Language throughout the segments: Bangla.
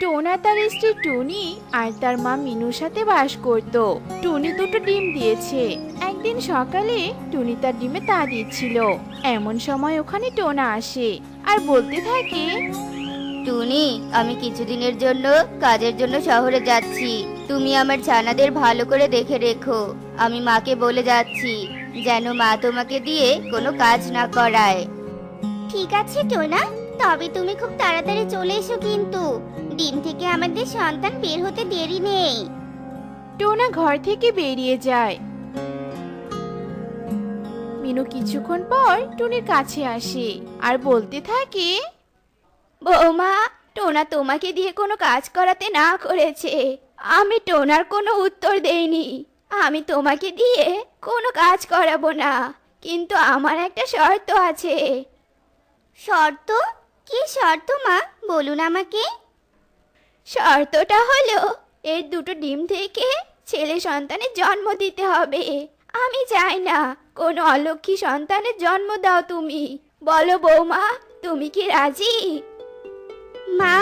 টোনা তার স্ত্রী টুনি আর তার মা মিনুর সাথে বাস করত। টুনি দুটো ডিম দিয়েছে। একদিন সকালে টুনি তার ডিমে তা দিচ্ছিল। এমন সময় ওখানে টোনা আসে আর বলতে থাকে, টুনি, আমি কিছুদিনের জন্য কাজের জন্য শহরে যাচ্ছি। তুমি আমার ছানাদের ভালো করে দেখে রেখো। আমি মাকে বলে যাচ্ছি যেন মা তোমাকে দিয়ে কোনো কাজ না করায়। ঠিক আছে টোনা, তবে তুমি খুব তাড়াতাড়ি চলে এসো কিন্তু। ডিম থেকে আমাদের সন্তান বের হতে দেরি নেই। টোনা ঘর থেকে বেরিয়ে যায়। মিনু কিছুক্ষণ পর টুনির কাছে আসে আর বলতে থাকে, বৌমা, টোনা তোমাকে দিয়ে কোনো কাজ করাতে না করেছে। আমি টোনার কোনো উত্তর দেইনি। আমি তোমাকে দিয়ে কোনো কাজ করাবো না, কিন্তু আমার একটা শর্ত আছে। শর্ত? কি শর্ত মা, বলুন আমাকে। শর্তটা হলো এর দুটো ডিম থেকে ছেলে সন্তানের জন্ম দিতে হবে। আমি চাই না কোনো অলক্ষী সন্তানের জন্ম দাও তুমি। বলো বৌমা, তুমি কি রাজি? মা,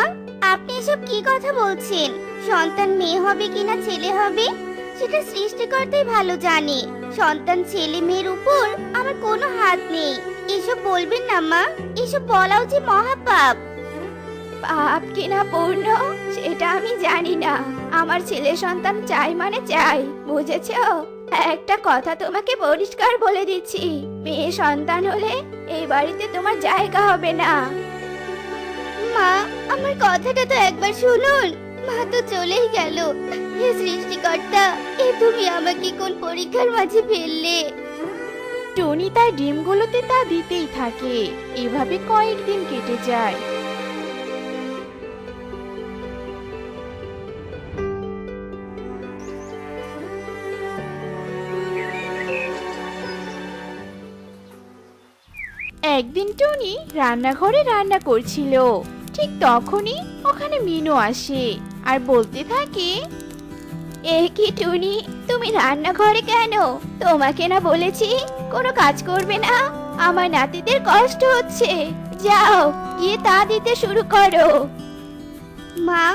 আপনি এসব কি কথা বলছেন? সন্তান মেয়ে হবে কিনা ছেলে হবে সেটা সৃষ্টিকর্তাই ভালো জানে। সন্তান ছেলে মেয়ের উপর আমার কোনো হাত নেই। এসব বলবেন না মা, এসব বলাও যে মহাপাপ। পাপ কিনা পূর্ণ সেটা আমি জানি না। আমার ছেলে সন্তান চাই মানে চাই, বুঝেছো? একটা কথা তোমাকে পরিষ্কার বলে দিচ্ছি, মেয়ে সন্তান হলে এই বাড়িতে তোমার জায়গা হবে না। মা, আমার কথাটা তো একবার শুনুন। মা তো চলেই গেল। হে সৃষ্টিকর্তা, এ তুমি আমাকে কোন পরীক্ষার মাঝে ফেললে? টুনি তার ডিমগুলোতে তা দিতেই থাকে। এভাবে কয়েকদিন কেটে যায়। একদিন টুনি রান্নাঘরে রান্না করছিল। ঠিক তখনই ওখানে মিনু আসে আর বলতে থাকে, এ কি টুনি, তুমি রান্নাঘরে কেন? তোমাকে না বলেছি কোনো কাজ করবে না? আমার নাতিদের কষ্ট হচ্ছে। যাও গিয়ে তা দিতে শুরু করো। মা,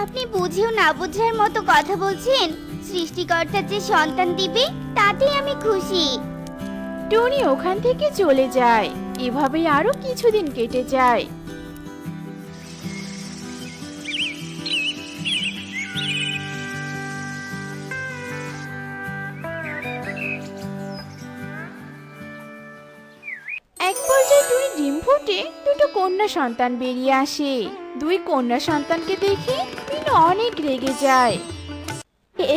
আপনি বুঝেও না বুঝার মতো কথা বলছেন। সৃষ্টিকর্তা যে সন্তান দিবে তাতেই আমি খুশি। টুনি ওখান থেকে চলে যায়। এভাবেই আরো কিছুদিন কেটে যায়। এক পর্যায়ে টুনি ডিম ফুটে দুটো কন্যা সন্তান বেরিয়ে আসে। দুই কন্যা সন্তানকে দেখে মিনু অনেক রেগে যায়।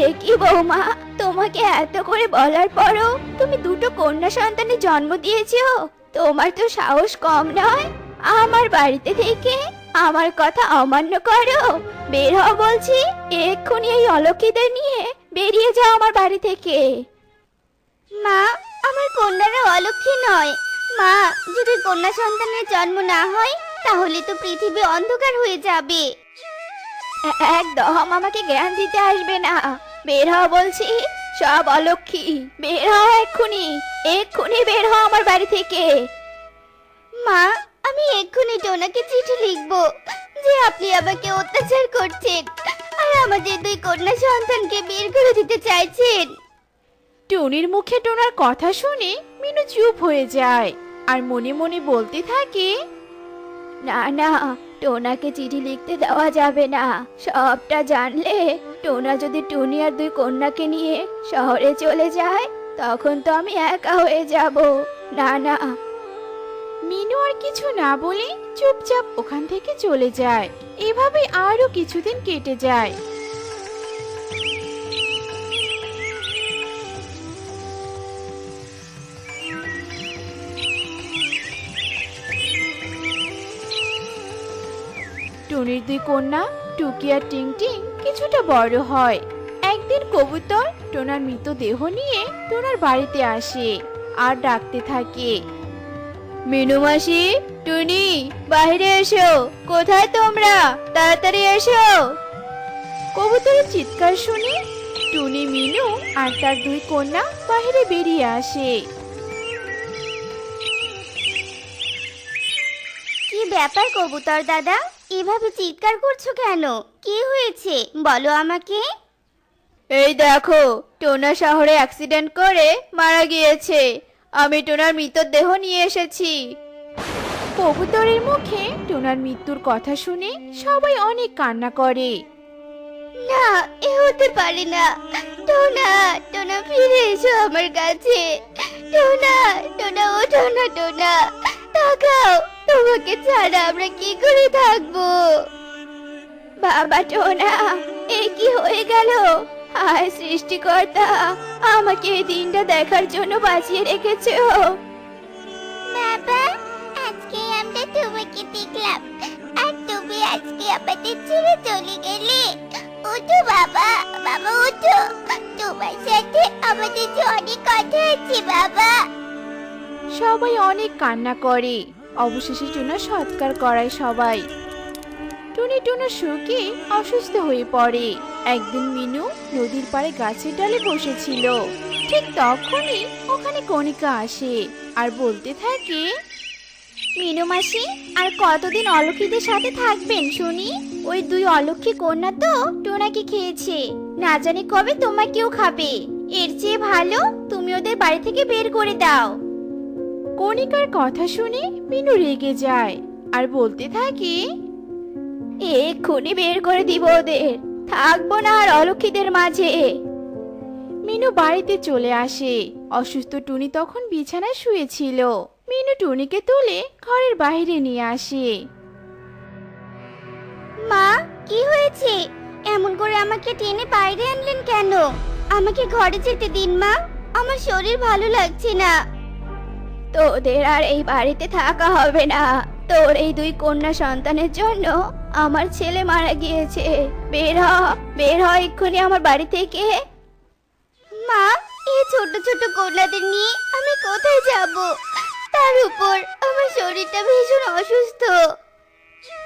এ কি বৌমা, তোমাকে এত করে বলার পরও তুমি দুটো কন্যা সন্তানের জন্ম দিয়েছো? তোমার তো সাহস কম নয়। আমার বাড়িতে থেকে আমার কথা অমান্য করো। বের হও বলছি, এক্ষুনি এই অলক্ষীদের নিয়ে বেরিয়ে যাও আমার বাড়ি থেকে। মা, আমার কন্যারা অলক্ষী নয়। মা, যদি কন্যা সন্তানের জন্ম না হয় তাহলে তো পৃথিবী অন্ধকার হয়ে যাবে। একদম আমাকে জ্ঞান দিতে আসবে না। বের হও বলছি, সব অলক্ষী বের হও এক্ষুনি। এক্ষুনি বের হও আমার বাড়ি থেকে। মা, আমি এক্ষুনি টোনাকে চিঠি লিখবো যে আপনি আমাকে অত্যাচার করছেন আর আমাদের দুই কন্যা সন্তানকে বের করে দিতে চাইছেন। টুনির মুখে টোনার কথা শুনে মিনু চুপ হয়ে যায় আর মনে মনে বলতে থাকে, না না, টোনাকে চিঠি লিখতে দেওয়া যাবে না। সবটা জানলে টোনা যদি টুনি আর দুই কন্যাকে নিয়ে শহরে চলে যায় তখন তো আমি একা হয়ে যাব। না না। মিনু আর কিছু না বলে চুপচাপ ওখান থেকে চলে যায়। এভাবে আরো কিছুদিন কেটে যায়। টুনির দুই কন্যা টুকি আর টিংটিং কিছুটা বড় হয়। একদিন কবুতর টোনার মৃতদেহ নিয়ে টোনার বাড়িতে আসে আর ডাকতে থাকে, মিনু মাসি, টুনি, বাইরে এসো। কোথায় তোমরা? তাড়াতাড়ি এসো। কবুতরের চিৎকার শুনে টুনি, মিনু আর তার দুই কন্যা বাইরে বেরিয়ে আসে। কি ব্যাপার কবুতর দাদা, এভাবে চিৎকার করছো কেন? কি হয়েছে বলো আমাকে। এই দেখো, টোনা শহরে অ্যাক্সিডেন্ট করে মারা গিয়েছে। আমি টোনার মৃতদেহ নিয়ে এসেছি। কবুতরের মুখে টোনার মৃত্যুর কথা শুনে সবাই অনেক কান্না করে। না, এ হতে পারে না। টোনা, টোনা ফিরে এসো আমার কাছে। টোনা, টোনা ওঠো না টোনা। তাকাও, তোমাকে ছাড়া আমরা কি করে থাকবো? বাবা টোনা, এ কি হয়ে গেল? হায় সৃষ্টিকর্তা, আমাকে এই দিনটা দেখার জন্য বাঁচিয়ে রেখেছো। বাবা, আজকে আমরা তোমাকে দেখলাম, আর তুমি আজকে আমাদের ছেড়ে চলে গেলে। ওঠো বাবা, বাবা ওঠো। তোমার সাথে আমাদের যে অনেক কথা আছে বাবা। সবাই অনেক কান্না করে। অবশেষে টুনা সৎকার করায় সবাই। টুনি টুনা শোকে অসুস্থ হয়ে পড়ে। একদিন মিনু নদীর পাড়ে গাছের ডালে বসেছিল। ঠিক তখনই ওখানে কণিকা আসে আর বলতে থাকে, মিনু মাসি, আর কতদিন অলক্ষীদের সাথে থাকবেন শুনি? ওই দুই অলক্ষী কন্যা তো টোনাকে খেয়েছে, না জানি কবে তোমাকেও খাবে। এর চেয়ে ভালো তুমি ওদের বাড়ি থেকে বের করে দাও। কণিকার কথা শুনে মিনু রেগে যায় আর বলতে থাকে, এক্ষুনি বের করে দিব ওদের, থাকবো না আর অলক্ষীদের মাঝে। মিনু বাড়িতে চলে আসে। অসুস্থ টুনি তখন বিছানায় শুয়েছিল। মিনু টুনিকে তুলে ঘরের বাইরে নিয়ে আসে। মা, কি হয়েছে? এমন করে আমাকে টেনে বাইরে আনলেন কেন? আমাকে ঘরে যেতে দিন মা, আমার শরীর ভালো লাগছে না। তোদের আর এই বাড়িতে থাকা হবে না। তোর এই দুই কন্যা সন্তানের জন্য আমার ছেলে মারা গিয়েছে। বের হ, বের হ এক্ষুনি আমার বাড়ি থেকে। মা, এই ছোট ছোট কন্যাদের নিয়ে আমি কোথায় যাব? তার উপর আমার শরীরটা ভীষণ অসুস্থ।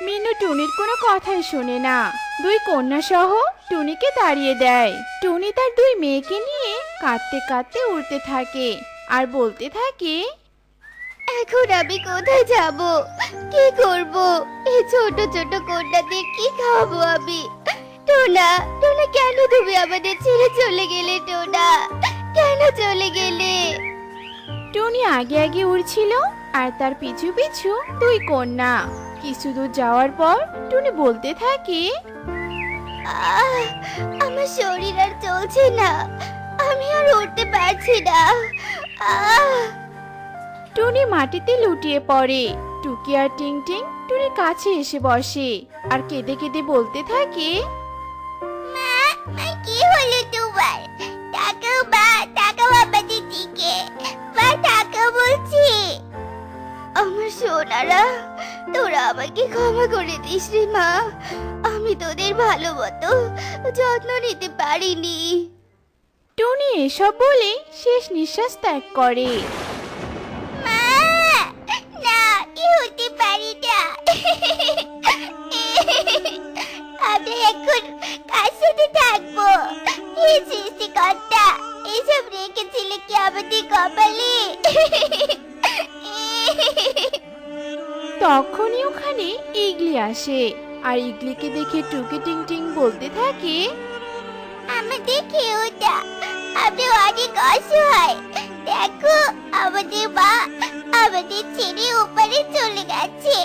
মিনু টুনির কোনো কথাই শোনে না। দুই কন্যা সহ টুনিকে তাড়িয়ে দেয়। টুনি তার দুই মেয়েকে নিয়ে কাঁদতে কাঁদতে উড়তে থাকে আর বলতে থাকে, এখন আমি কোথায় যাব? কি করব? এই ছোট ছোট কন্যাদের কি খাওয়াবো আমি? টোনা, টোনা কেন তুমি আমাদের ছেড়ে চলে গেলে? টোনা, কেন চলে গেলে? টুনি আগে আগে উড়ছিল আর তার পিছু পিছু দুই কন্যা। কিছু দূর যাওয়ার পর টুনি বলতে থাকে, আহ, আমার শরীর আর চলছে না, আমি আর উঠতে পারছি না। আহ টুনি মাটিতে লুটিয়ে পড়ে। টুকি আর টিং টিং টুনির কাছে এসে বসে আর কেঁদে কেঁদে বলতে থাকে, মা, মা কি হলো তোমার? তাকাও মা, তাকাও আমাদের দিকে। মা তাকাও বলছি। আমার সোনারা, তোরা আমাকে ক্ষমা করে দিস রে মা। আমি তোদের ভালো মতো যত্ন নিতে পারিনি। টুনি এসব বলে শেষ নিঃশ্বাস ত্যাগ করে। মা, না, এ হতে পারি না। আমরা এখন কার সাথে থাকবো? হে সৃষ্টিকর্তা, এসব রেখেছিলে কি আমাদের কপালে? তখনই ওখানে ইগলি আসে আর ইগলিকে দেখে টুকি টিং টিং বলতে থাকে, আমাদের খেয়েও না, আমি অনেক অসহায়। দেখো, আমাদের মা আমাদের ছেড়ে ওপারে চলে গেছে।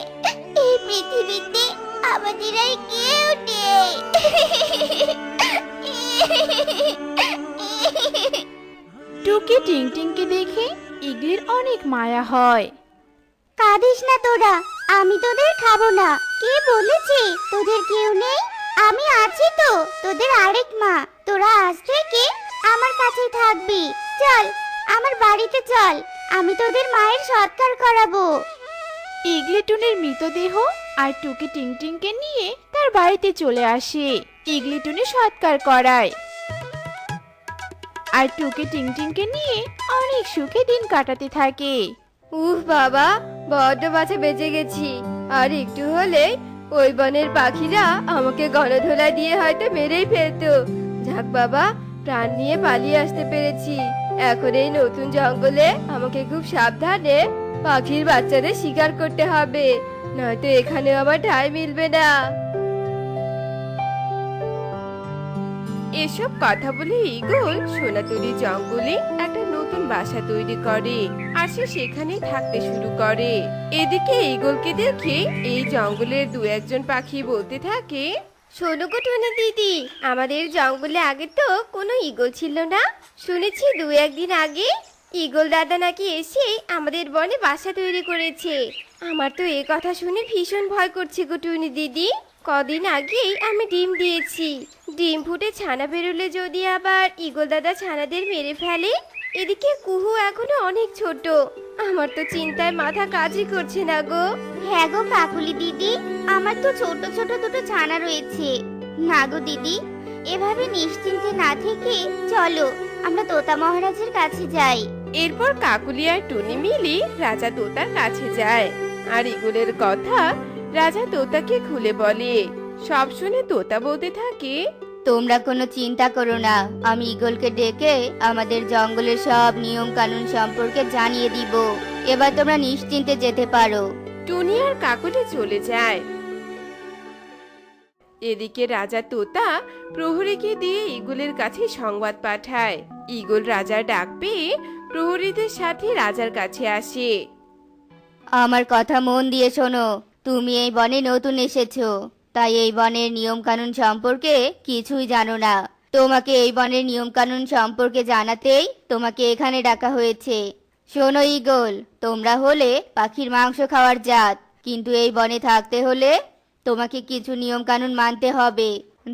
এই পৃথিবীতে আমাদের আর কেউ নেই। টুকি টিং টিংকে দেখে ইগলির অনেক মায়া হয়। কাঁদিস না তোরা, আমি তোদের খাবো না। কে বলেছে তোদের কেউ নেই? আমি আছি তো, তোদের আরেক মা। তোরা আজ থেকে আমার কাছেই থাকবি। চল, আমার বাড়িতে চল, আমি তোদের মায়ের সৎকার করাবো। ইগলি টুনির মৃতদেহ আর টুকি টিং টিংকে নিয়ে তার বাড়িতে চলে আসে। ইগলি টুনি সৎকার করায় আর টুকি টিং টিংকে নিয়ে অনেক সুখে দিন কাটাতে থাকে। উফ বাবা, বড্ড বাঁচা বেঁচে গেছি। আর একটু হলেই ওই বনের পাখিরা আমাকে গণধোলা দিয়ে হয়তো মেরেই ফেলতো। যাক বাবা, প্রাণ নিয়ে পালিয়ে আসতে পেরেছি। এখন এই নতুন জঙ্গলে আমাকে খুব সাবধানে পাখির বাচ্চাদের শিকার করতে হবে। নয়তো এখানে আবার ঠাঁই মিলবে না। এসব কথা বলে ঈগল সোনাতলি জঙ্গলে একটা নতুন বাসা তৈরি করে আর সে সেখানেই থাকতে শুরু করে। এদিকে ঈগলকে দেখে এই জঙ্গলের দু একজন পাখি বলতে থাকে, শোনো গো টুনি দিদি, আমাদের জঙ্গলে আগে তো কোনো ঈগল ছিল না। শুনেছি দু একদিন আগে ঈগল দাদা নাকি এসে আমাদের বনে বাসা তৈরি করেছে। আমার তো এই কথা শুনে ভীষণ ভয় করছে গো টুনি দিদি। কদিন আগেই আমি ডিম দিয়েছি, ডিম ফুটে ছানা বেরোলে যদি আবার ঈগল দাদা ছানাদের মেরে ফেলে। এদিকে কুহু এখনো অনেক ছোট, আমার তো চিন্তায় মাথা কাজই করছে না গো। হ্যাঁ গো কাকুলি দিদি, আমার তো ছোট ছোট দুটো ছানা রয়েছে। না গো দিদি, এভাবে নিশ্চিন্তে না থেকে চলো আমরা তোতা মহারাজের কাছে যাই। এরপর কাকুলি আর টুনি মিলি রাজা তোতার কাছে যায় আর ঈগলের কথা রাজা তোতাকে খুলে বলে। সব শুনে তোতা বলতে থাকে, তোমরা কোনো চিন্তা করো না, আমি ঈগলকে ডেকে আমাদের জঙ্গলের সব নিয়ম কানুন সম্পর্কে জানিয়ে দিব। এবার তোমরা নিশ্চিন্তে যেতে পারো। টুনি আর কাকুলি চলে যায়। এদিকে রাজা তোতা প্রহরীকে দিয়ে ঈগলের কাছে সংবাদ পাঠায়। ঈগল রাজার ডাক পেয়ে প্রহরীদের সাথে রাজার কাছে আসে। আমার কথা মন দিয়ে শোনো, তুমি এই বনে নতুন এসেছো, তাই এই বনের নিয়ম কানুন সম্পর্কে কিছুই জানো না। তোমাকে এই বনের নিয়ম কানুন সম্পর্কে জানাতেই তোমাকে এখানে ডাকা হয়েছে। শোনো ঈগল, তোমরা হলে পাখির মাংস খাওয়ার জাত, কিন্তু এই বনে থাকতে হলে তোমাকে কিছু নিয়ম কানুন মানতে হবে।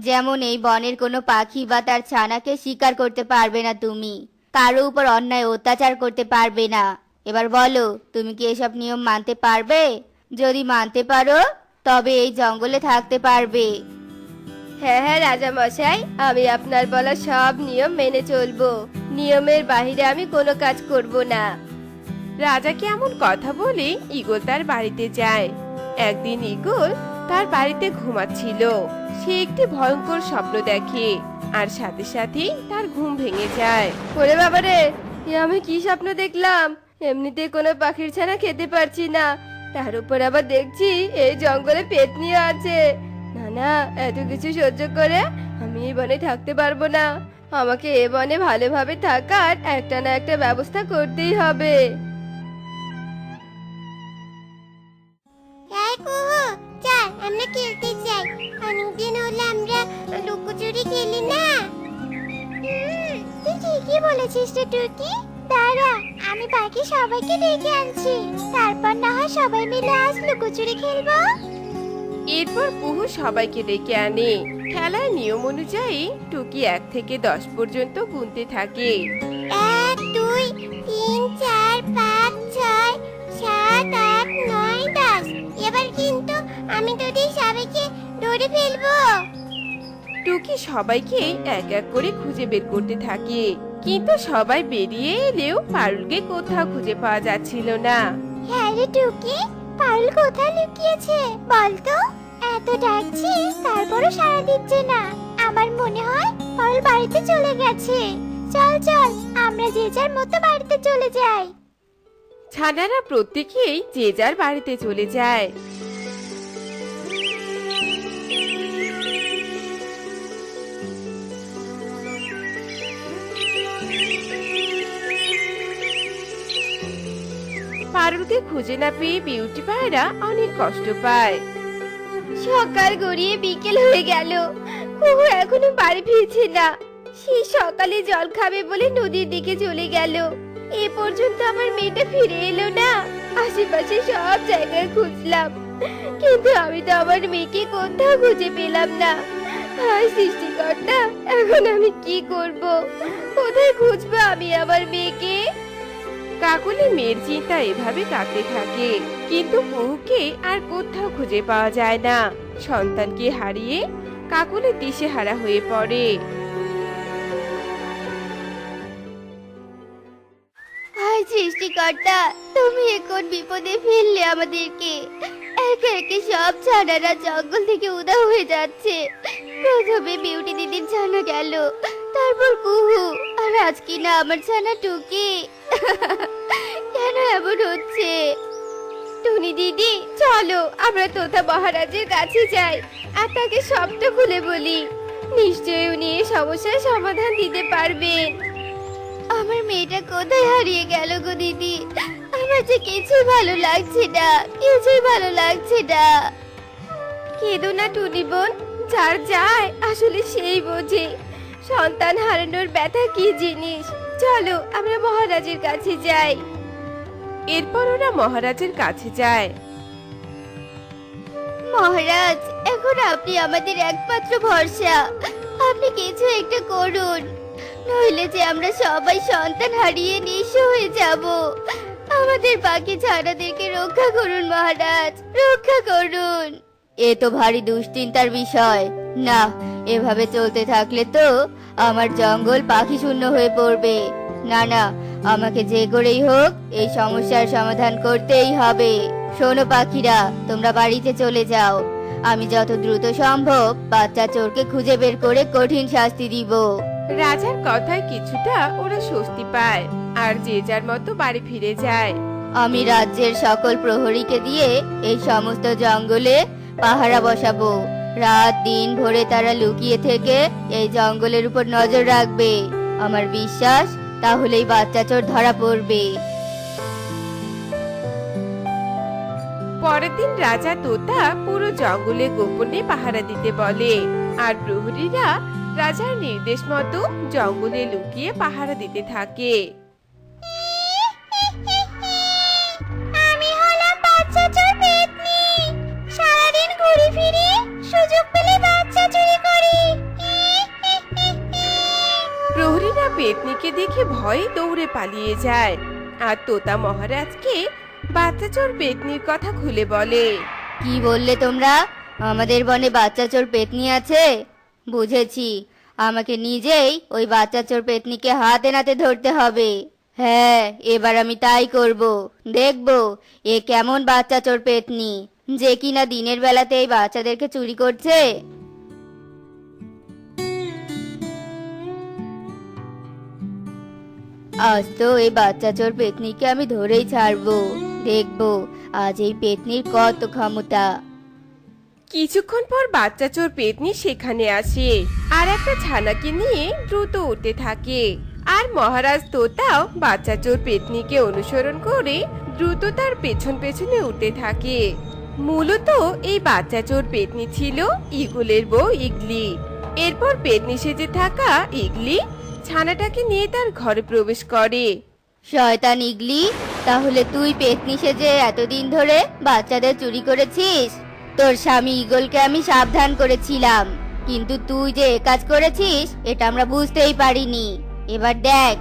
যেমন এই বনের কোনো পাখি বা তার ছানাকে শিকার করতে পারবে না তুমি, কারো উপর অন্যায় অত্যাচার করতে পারবে না। এবার বলো, তুমি কি এসব নিয়ম মানতে পারবে? যদি মানতে পারো তবে এই জঙ্গলে থাকতে পারবে। হ্যাঁ হ্যাঁ রাজা মশাই, আমি আপনার বলা সব নিয়ম মেনে চলবো। নিয়মের বাইরে আমি কোনো কাজ করব না। রাজাকে এমন কথা বলে ঈগল তার বাড়িতে যায়। একদিন ঈগল তার বাড়িতে ঘুমাচ্ছিল। সে একটি ভয়ঙ্কর স্বপ্ন দেখে আর সাথে সাথেই তার ঘুম ভেঙে যায়। ওরে বাবারে, এ আমি কি স্বপ্ন দেখলাম? এমনিতে কোনো পাখির ছানা খেতে পারছি না, তার উপর আবার দেখছি এই জঙ্গলে পেতনি আছে। না না, এত কিছু সহ্য করে আমি এই বনে থাকতে পারবো না। আমাকে এ বনে ভালোভাবে থাকার একটা না একটা ব্যবস্থা করতেই হবে। এই কুহু, চল আমরা খেলতে যাই। অনেকদিন হলো আমরা লুকোচুরি খেলি না। তুই ঠিকই বলেছিস রে টুকি। দাঁড়া, আমি বাকি সবাইকে ডেকে আনছি, তারপর না হয় সবাই মিলে আজ লুকোচুরি খেলবো। এরপর কুহু সবাইকে ডেকে আনে। খেলার নিয়ম অনুযায়ী টুকি 1 থেকে 10 পর্যন্ত গুনতে থাকে। 1 2 3 4 5 6 7 8 9 10। এবার কিন্তু আমি তোদের সবাইকে ধরে ফেলবো। টুকি সবাইকে এক এক করে খুঁজে বের করতে থাকে, কিন্তু সবাই বেরিয়ে এলেও পারুলকে কোথাও খুঁজে পাওয়া যাচ্ছিল না। হ্যাঁ রে টুকি, পারুল কোথায় লুকিয়েছে বলতো? এত ডাকছি তারপরও সাড়া দিচ্ছে না। আমার মনে হয় পারুল বাড়িতে চলে গেছে। চল চল, আমরা যে যার মতো বাড়িতে চলে যাই। ছানারা প্রত্যেকেই যে যার বাড়িতে চলে যায়। পারুলকে খুঁজে না পেয়ে বিউটি পায়রা অনেক কষ্ট পায়। সকাল গড়িয়ে বিকেল হয়ে গেল, কুহু এখনো বাড়ি ফিরছে না। সেই সকালে জল খাবে বলে নদীর দিকে চলে গেল, এ পর্যন্ত আমার মেয়েটা ফিরে এলো না। আশেপাশে সব জায়গায় খুঁজলাম, কিন্তু আমি তো আমার মেয়েকে কোথাও খুঁজে পেলাম না। হায় সৃষ্টিকর্তা, এখন আমি কি করব? কোথায় খুঁজবো আমি আমার মেয়েকে? কাকুলি মেয়ের চিন্তা এভাবে কাটতে থাকে, কিন্তু কুহুকে আর কোথাও খুঁজে পাওয়া যায় না। সন্তানকে হারিয়ে কাকুলি দিশেহারা হয়ে পড়ে। হায় সৃষ্টিকর্তা, তুমি এখন বিপদে ফেললে আমাদেরকে। একে একে সব ছানারা জঙ্গল থেকে উধাও হয়ে যাচ্ছে। প্রথমে বিউটি দিদির ছানা গেল, তারপর কুহু, আর আজ কিনা আমার ছানা টুকি। কেন এমন হচ্ছে? টুনি দিদি, চলো আমরা তোতা মহারাজের কাছে যাই আর তাকে সবটা খুলে বলি। নিশ্চয়ই উনি এই সমস্যার সমাধান দিতে পারবেন। আমার মেয়েটা কোথায় হারিয়ে গেল গো দিদি? আমার যে কিছুই ভালো লাগছে না, কিছুই ভালো লাগছে না। কেঁদো না টুনি বোন, যার যায় আসলে সেই বোঝে সন্তান হারানোর ব্যথা কি জিনিস। চলো আমরা মহারাজের কাছে যাই। এরপর ওরা মহারাজের কাছে যায়। মহারাজ, এখন আপনি আমাদের একমাত্র ভরসা। আপনি কিছু একটা করুন, নইলে যে আমরা সবাই সন্তান হারিয়ে নিঃস্ব হয়ে যাব। আমাদের বাকি ছানাদেরকে রক্ষা করুন মহারাজ, রক্ষা করুন। এ তো ভারী দুশ্চিন্তার বিষয়। না, এভাবে চলতে থাকলে তো আমার জঙ্গল পাখি শূন্য হয়ে পড়বে। না না, আমাকে যে করেই হোক এই সমস্যার সমাধান করতেই হবে। শোনো পাখিরা, তোমরা বাড়িতে চলে যাও। আমি যত দ্রুত সম্ভব বাচ্চা চোরকে খুঁজে বের করে কঠিন শাস্তি দিব। রাজার কথায় কিছুটা ওরা স্বস্তি পায় আর যে যার মতো বাড়ি ফিরে যায়। আমি রাজ্যের সকল প্রহরীকে দিয়ে এই সমস্ত জঙ্গলে পাহারা বসাবো। রাত দিন ভরে তারা লুকিয়ে থেকে এই জঙ্গলের উপর নজর রাখবে। আমার বিশ্বাস তাহলেই বাচ্চা চোর ধরা পড়বে। পরের দিন রাজা তোতা পুরো জঙ্গলে গোপনে পাহারা দিতে বলে আর প্রহরীরা রাজার নির্দেশ মতো জঙ্গলে লুকিয়ে পাহারা দিতে থাকে। আমি হলাম বাচ্চা চোর পেতনি। সারাদিন ঘুরে ফিরে সুযোগ পেলে বাচ্চা চুরি করি। প্রহরীরা পেতনিকে দেখে ভয়ে দৌড়ে পালিয়ে যায় আর তোতা মহারাজকে বাচ্চা চোর পেতনির কথা খুলে বলে। কি বললে তোমরা? আমাদের বনে বাচ্চা চোর পেতনি আছে? বুঝেছি, আমাকে নিজেই ওই বাচ্চা চোর পেতনিকে হাতে নাতে ধরতে হবে। হ্যাঁ, এবার আমি তাই করব। দেখব এ কেমন বাচ্চা চোর পেতনি যে কিনা দিনের বেলাতে এই বাচ্চাদেরকে চুরি করছে। আজ তো এই বাচ্চা চোর পেতনিকে আমি ধরেই ছাড়বো। দেখবো আজ এই পেতনির কত ক্ষমতা। কিছুক্ষণ পর বাচ্চা চোর পেতনি সেখানে আসে আর একটা ছানাকে নিয়ে দ্রুত উঠতে থাকে। আর মহারাজ তোতাও বাচ্চা চোর পেতনিকে অনুসরণ করে দ্রুত তার পেছন পেছনে উঠতে থাকে। মূলত এই বাচ্চা চোর পেতনি ছিল ইগলের বউ ইগলি। এরপর পেতনি সেজে থাকা ইগলি ছানাটাকে নিয়ে তার ঘরে প্রবেশ করে। শয়তান ইগলি, তাহলে তুই পেতনি সেজে এতদিন ধরে বাচ্চাদের চুরি করেছিস? তোর স্বামী ইগলকে আমি সাবধান করেছিলাম, কিন্তু তুই যে এ কাজ করেছিস এটা আমরা বুঝতেই পারিনি। এবার দেখ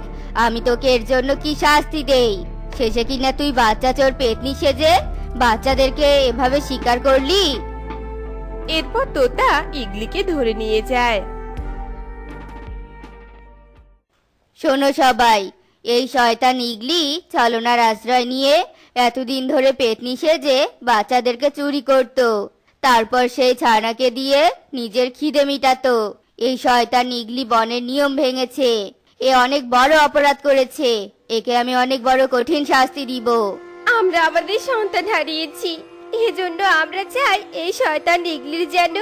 আমি তোকে এর জন্য কি শাস্তি দেই। শেষে কিনা তুই বাচ্চা চোর পেতনি সেজে বাচ্চাদেরকে এভাবে শিকার করলি। এরপর তোতা ইগলিকে ধরে নিয়ে যায়। শোনো সবাই, এই শয়তান ইগলি ছলনার আশ্রয় নিয়ে এতদিন ধরে পেতনি সেজে বাচ্চাদেরকে চুরি করত। তারপর সেই ছানাকে দিয়ে নিজের খিদে মিটাতো। এই শয়তান ইগলি বনের নিয়ম ভেঙেছে। এ অনেক বড় অপরাধ করেছে। একে আমি অনেক বড় কঠিন শাস্তি দিব। আমরা আমাদের সন্তান হারিয়েছি, এজন্য আমরা চাই এই শয়তান ইগলির যেন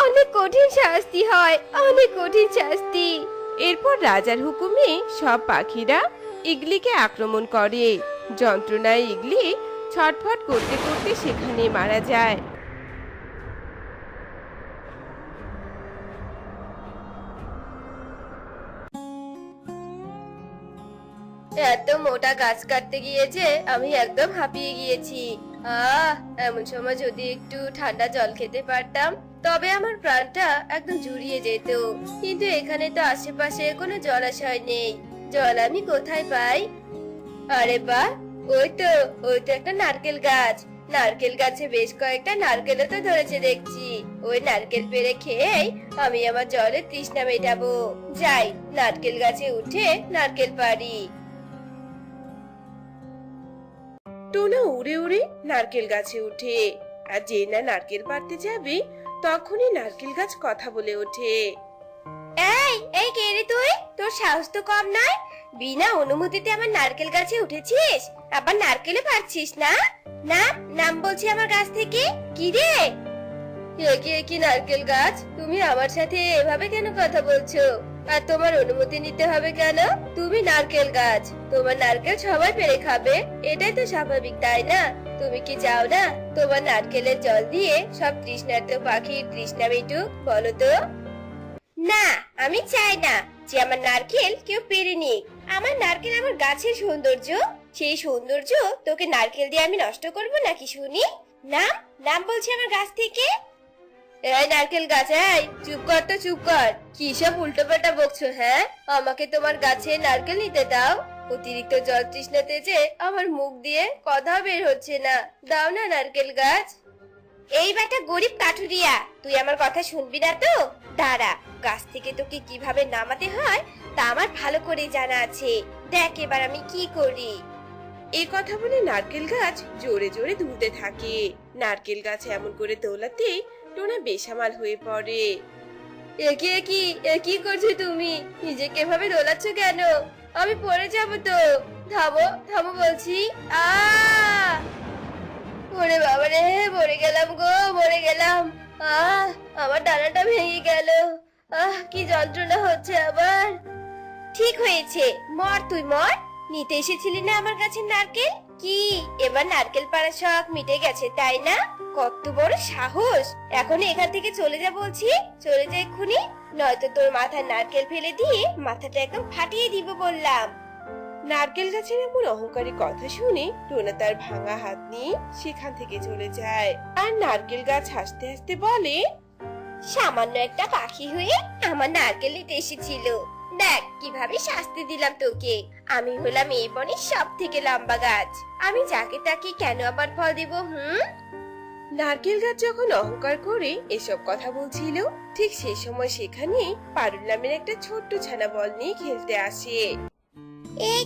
অনেক কঠিন শাস্তি হয়, অনেক কঠিন শাস্তি। এরপর রাজার হুকুমে সব পাখিরা ইগলিকে আক্রমণ করে। যন্ত্রণায় ইগলি ছটফট করতে করতে সেখানে মারা যায়। এত মোটা গাছ কাটতে গিয়ে যে আমি একদম হাঁপিয়ে গিয়েছি। এমন সময় যদি একটু ঠান্ডা জল খেতে পারতাম তবে আমার প্রাণটা একদম জুড়িয়ে যেত। কিন্তু এখানে তো আশেপাশে কোনো জলাশয় নেই, জল আমি কোথায় পাই? আরে বাহ, ওই তো একটা নারকেল গাছ। নারকেল গাছে বেশ কয়েকটা নারকেলও তো ধরেছে দেখছি। ওই নারকেল পেড়ে খেয়েই আমি আমার জলের তৃষ্ণা মেটাবো। যাই, নারকেল গাছে উঠে নারকেল পারি। টোনা উড়ে উড়ে নারকেল গাছে উঠে আর যে না নারকেল পাড়তে যাবে তখনই নারকেল গাছ কথা বলে ওঠে। এই কে রে তুই? তোর সাহস তো কম নয়। বিনা অনুমতিতে আমার নারকেল গাছে উঠেছিস, আবার নারকেলে পারছিস না? না, নাম বলছি আমার গাছ থেকে। কি রে? কি নারকেল গাছ, তুমি আমার সাথে এভাবে কেন কথা বলছো? আর তোমার অনুমতি নিতে হবে কেন? তুমি নারকেল গাছ, তোমার নারকেল সবাই পেরে খাবে, এটাই তো স্বাভাবিক, তাই না? তুমি কি চাও না তোমার নারকেলের জল দিয়ে সব তৃষ্ণার্ত পাখির তৃষ্ণা মিটুক? বলো তো। না, আমি চাই না যে আমার নারকেল কেউ পেরে নিক। আমার নারকেল আমার গাছের সৌন্দর্য, সেই সৌন্দর্য তোকে নারকেল দিয়ে আমি নষ্ট করব নাকি শুনি? নাম, নাম বলছি আমার গাছ থেকে। এই নারকেল গাছ, এই চুপ কর তো, চুপ কর। কি সব উল্টোপাল্টা বকছো? হ্যাঁ, আমাকে তোমার গাছে নারকেল নিতে দাও। অতিরিক্ত জল তৃষ্ণাতে যে আমার মুখ দিয়ে কথা বের হচ্ছে না। দাও না নারকেল গাছ। এই বেটা গরিব কাঠুরিয়া, তুই আমার কথা শুনবি না তো? দাঁড়া, গাছ থেকে তোকে কিভাবে নামাতে হয় তা আমার ভালো করে জানা আছে। দেখ এবার আমি কি করি। এই কথা বলে নারকেল গাছ জোরে জোরে দুলতে থাকে। নারকেল গাছ এমন করে দোলাতে টোনা বেসামাল হয়ে পড়ে। কি করছো তুমি? নিজেকে এভাবে দোলাচ্ছ কেন? আমি পড়ে যাব তো। থামো, থামো বলছি। ওরে বাবা রে, মরে গেলাম গো, মরে গেলাম। আমার ডানাটা ভেঙে গেল। কি যন্ত্রণা হচ্ছে আবার। ঠিক হয়েছে, মর তুই মর। নিতে এসেছিলি না আমার কাছে নারকেল? কি এবার নারকেল পাড়ার শখ মিটে গেছে তাই না? কত বড় সাহস! এখন এখান থেকে চলে যা বলছি, চলে যা এক্ষুনি, নয়তো তোর মাথায় নারকেল ফেলে দিয়ে মাথাটা একদম ফাটিয়ে দিব বললাম। নারকেল গাছের এমন অহংকারী কথা শুনে টোনা তার ভাঙা হাত নিয়ে সেখান থেকে চলে যায়। আর নারকেল গাছ হাসতে হাসতে বলে, সামান্য একটা পাখি হয়ে আমার নারকেল নিতে এসেছিল, দেখ কিভাবে শাস্তি দিলাম তোকে। আমি হলাম এই বনের সব থেকে লম্বা গাছ, আমি যাকে তাকে কেন আবার ফল দিব? নারকেল গাছ যখন অহংকার করে এসব কথা বলছিল, ঠিক সেই সময় সেখানে পারুল নামের একটা ছোট্ট ছানা বল নিয়ে খেলতে আসে। এই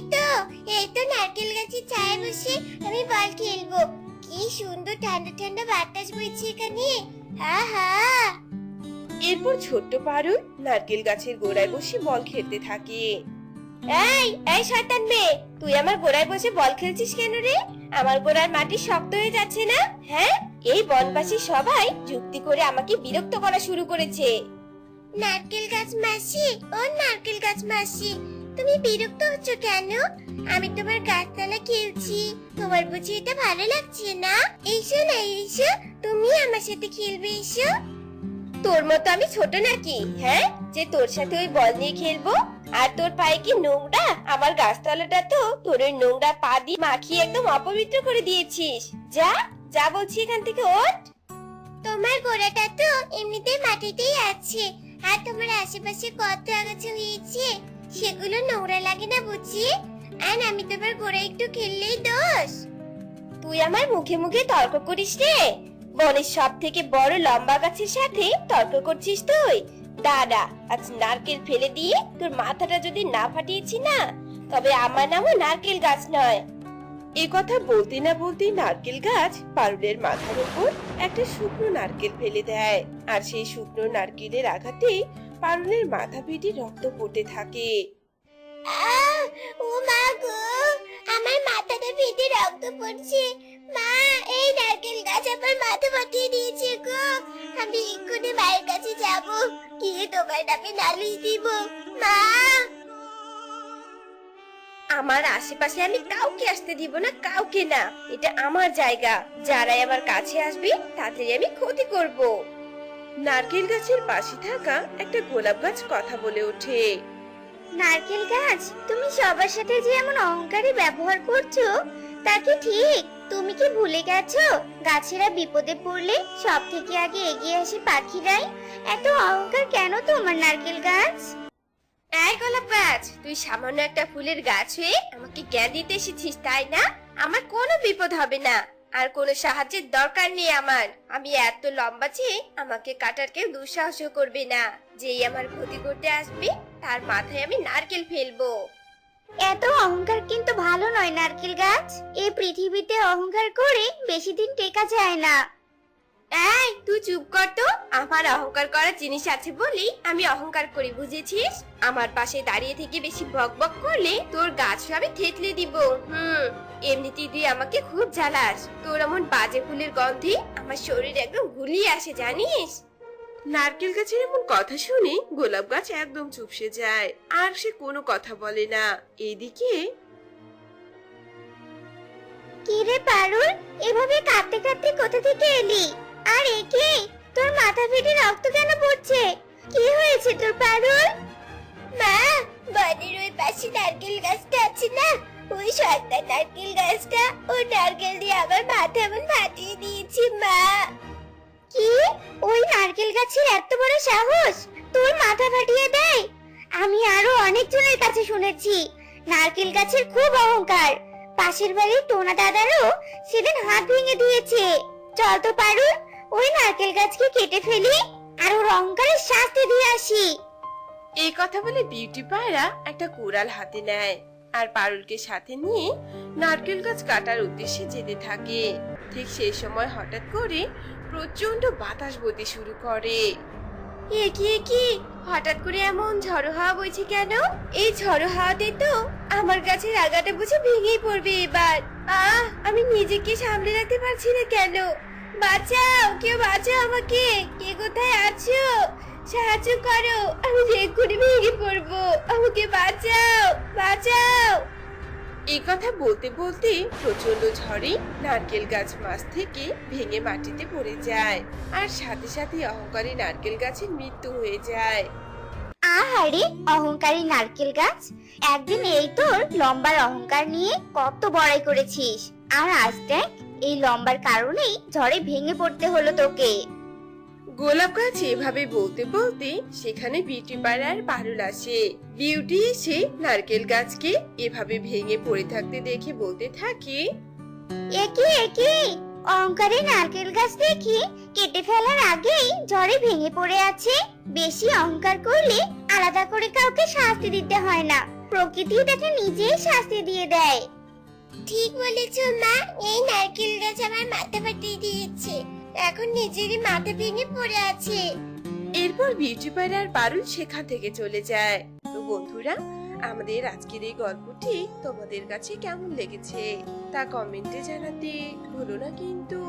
তো নারকেল গাছের ছায়ায় বসে আমি বল খেলবো। কি সুন্দর ঠান্ডা ঠান্ডা বাতাস বইছে এখানে। আহা! এরপর ছোট্ট পারুল নারকেল গাছের গোড়ায় বসে বল খেলতে থাকে। এই শয়তান মেয়ে, তুই আমার গোড়ায় বসে বল খেলছিস কেন রে? আমার গোড়ার মাটি শক্ত হয়ে যাচ্ছে না? হ্যাঁ, এই বনবাসী সবাই যুক্তি করে আমাকে বিরক্ত করা শুরু করেছে। নারকেল গাছ মাসি, ও নারকেল গাছ মাসি, তুমি বিরক্ত হচ্ছ কেন? আমি তোমার গাছতলা খেলছি, তোমার বুঝি এটা ভালো লাগছে না? এসো না, এসো, তুমি আমার সাথে খেলবে, এসো। তোর মতো আমি ছোট নাকি, হ্যাঁ, যে তোর সাথে ওই বল নিয়ে খেলবো? আর তোর পায়ে কি নোংরা? আমার গাছতলাটা তো তোর ওই নোংরা পা দিয়ে মাখিয়ে একদম অপবিত্র করে দিয়েছিস। যা যা বলছি এখান থেকে, ওঠ। তোমার গোড়াটা তো এমনিতেই মাটিতেই আছে, আর তোমার আশেপাশে কত আগাছা হয়েছে, সেগুলো নোংরা লাগে না বুঝি? আর আমি তোমার গোড়া একটু খেললেই দোষ। তুই আমার মুখে মুখে তর্ক করিস রে? বনের সব থেকে বড় লম্বা গাছের সাথে তর্ক করছিস তুই? দাঁড়া, আজ নারকেল ফেলে দিয়ে তোর মাথাটা যদি না ফাটিয়েছি না, তবে আমার নামও নারকেল গাছ নয়। এ কথা বলতে না বলতেই নারকেল গাছ পারুলের মাথার উপর একটা শুকনো নারকেল ফেলে দেয়। আর সেই শুকনো নারকেলের আঘাতে পারুলের মাথা ফেটে রক্ত পড়তে থাকে। ও মা গো, আমার মাথাটা ফেটে রক্ত পড়ছে। মা, এই নারকেল গাছ আমার মাথা ফাটিয়ে দিয়েছে গো। আমি এক্ষুনি মায়ের কাছে যাব, গিয়ে তোমার নামে নালিশ দিব। মা, আমার আশেপাশে আমি কাউকে আসতে দিব না, কাউকে না। এটা আমার জায়গা, যারাই আমার কাছে আসবে তাদের আমি ক্ষতি করব। নারকেল গাছের পাশে থাকা একটা গোলাপ গাছ কথা বলে ওঠে। নারকেল গাছ, তুমি সবার সাথে যে এমন অহংকারী ব্যবহার করছো তা কি ঠিক? তুমি কি ভুলে গেছো গাছেরা বিপদে পড়লে সব থেকে আগে এগিয়ে আসে পাখিরাই? এত অহংকার কেন তোমার নারকেল গাছ? এই গোলাপ গাছ, তুই সামান্য একটা ফুলের গাছ হয়ে আমাকে জ্ঞান দিতে এসেছিস তাই না? আমার কোনো বিপদ হবে না, আর কোনো সাহায্যের দরকার নেই আমার। আমি এত লম্বা যে আমাকে কাটার কেউ দুঃসাহস করবে না। যেই আমার ক্ষতি করতে আসবে তার মাথায় আমি নারকেল ফেলবো। এত অহংকার কিন্তু ভালো নয় নারকেল গাছ। এই পৃথিবীতে অহংকার করে বেশি দিন টেকা যায় না। এই তুই চুপ কর তো। আমার অহংকার করার জিনিস আছে বলি আমি অহংকার করি, বুঝেছিস? আমার পাশে দাঁড়িয়ে থেকে বেশি বক বক করলে তোর গাছ আমি থেতলে দিব। এমনিতেই তুই আমাকে খুব জ্বালাস। তোর এমন বাজে ফুলের গন্ধে আমার শরীর একদম গুলিয়ে আসে, জানিস? নারকেল গাছের এমন কথা শুনে গোলাপ গাছ একদম চুপসে যায়, আর সে কোনো কথা বলে না। এদিকে কি রে পারুল, এভাবে কাঁদতে কাঁদতে কোথা থেকে এলি? আর একে তোর মাথা ফেটে রক্ত কেন পড়ছে? কি হয়েছে তোর পারুল? মা, বনের ওই পাশে নারকেল গাছটা আছে না, ওই শয়তান নারকেল গাছটা ওই নারকেল দিয়ে আমার মাথা এমন ফাটিয়ে দিয়েছে মা। কি? ওই নারকেল গাছের এত বড় সাহস তোর মাথা ফাটিয়ে দেয়? আমি আরো অনেকজনের কাছে শুনেছি নারকেল গাছের খুব অহংকার। পাশের বাড়ির টোনা দাদারও সেদিন হাত ভেঙে দিয়েছে। চল তো পারুল, ওই নারকেল গাছকে কেটে ফেলি আর ওর অহংকারের শাস্তি দিয়ে আসি। এই কথা বলে বিউটি পায়রা একটা কুড়াল হাতে নেয় আর পারুলকে সাথে নিয়ে নারকেল গাছ কাটার উদ্দেশ্যে যেতে থাকে। ঠিক সেই সময় হঠাৎ করে প্রচন্ড বাতাস বইতে শুরু করে। কি হঠাৎ করে এমন ঝড়ো হাওয়া বইছে কেন? এই ঝড়ো হাওয়াতে তো আমার গাছের আগাটা বুঝে ভেঙেই পড়বে এবার। আমি নিজেকে সামলে রাখতে পারছি না কেন। বাঁচাও, কেউ বাঁচাও আমাকে। কে কোথায় আছো? সাহায্য করো, আমি এক্ষুনি ভেঙে পড়বো। আমাকে বাঁচাও, বাঁচাও। এই কথা বলতে বলতে প্রচন্ড ঝড়ে নারকেল গাছ মাছ থেকে ভেঙে মাটিতে পড়ে যায়, আর সাথে সাথে অহংকারী নারকেল গাছের মৃত্যু হয়ে যায়। আহারে অহংকারী নারকেল গাছ, একদিন এই তোর লম্বার অহংকার নিয়ে কত বড়াই করেছিস, আর আজ দেখ এই লম্বার কারণেই ঝড়ে ভেঙে পড়তে হলো তোকে। গোলাপ গাছ এভাবে বলতে বলতে সেখানে বিউটি পাড়ার পারুল আসে। বিউটি এসে নারকেল গাছকে এভাবে ভেঙে পড়ে থাকতে দেখে বলতে থাকে, একি অহংকারী নারকেল গাছ দেখি কেটে ফেলার আগেই ঝড়ে ভেঙে পড়ে আছে। বেশি অহংকার করলে আলাদা করে কাউকে শাস্তি দিতে হয় না, প্রকৃতি তাকে নিজেই শাস্তি দিয়ে দেয়। ঠিক বলেছো মা, এই নারকেল গাছ আমার মাথা ফাটিয়ে দিয়েছে, এখন নিজেরই মাথা ভেঙে পড়ে আছে। এরপর বিউটি পাড়ার পারুল সেখান থেকে চলে যায়। তো বন্ধুরা, আমাদের আজকের এই গল্পটি তোমাদের কাছে কেমন লেগেছে তা কমেন্টে জানাতে ভুলো না কিন্তু।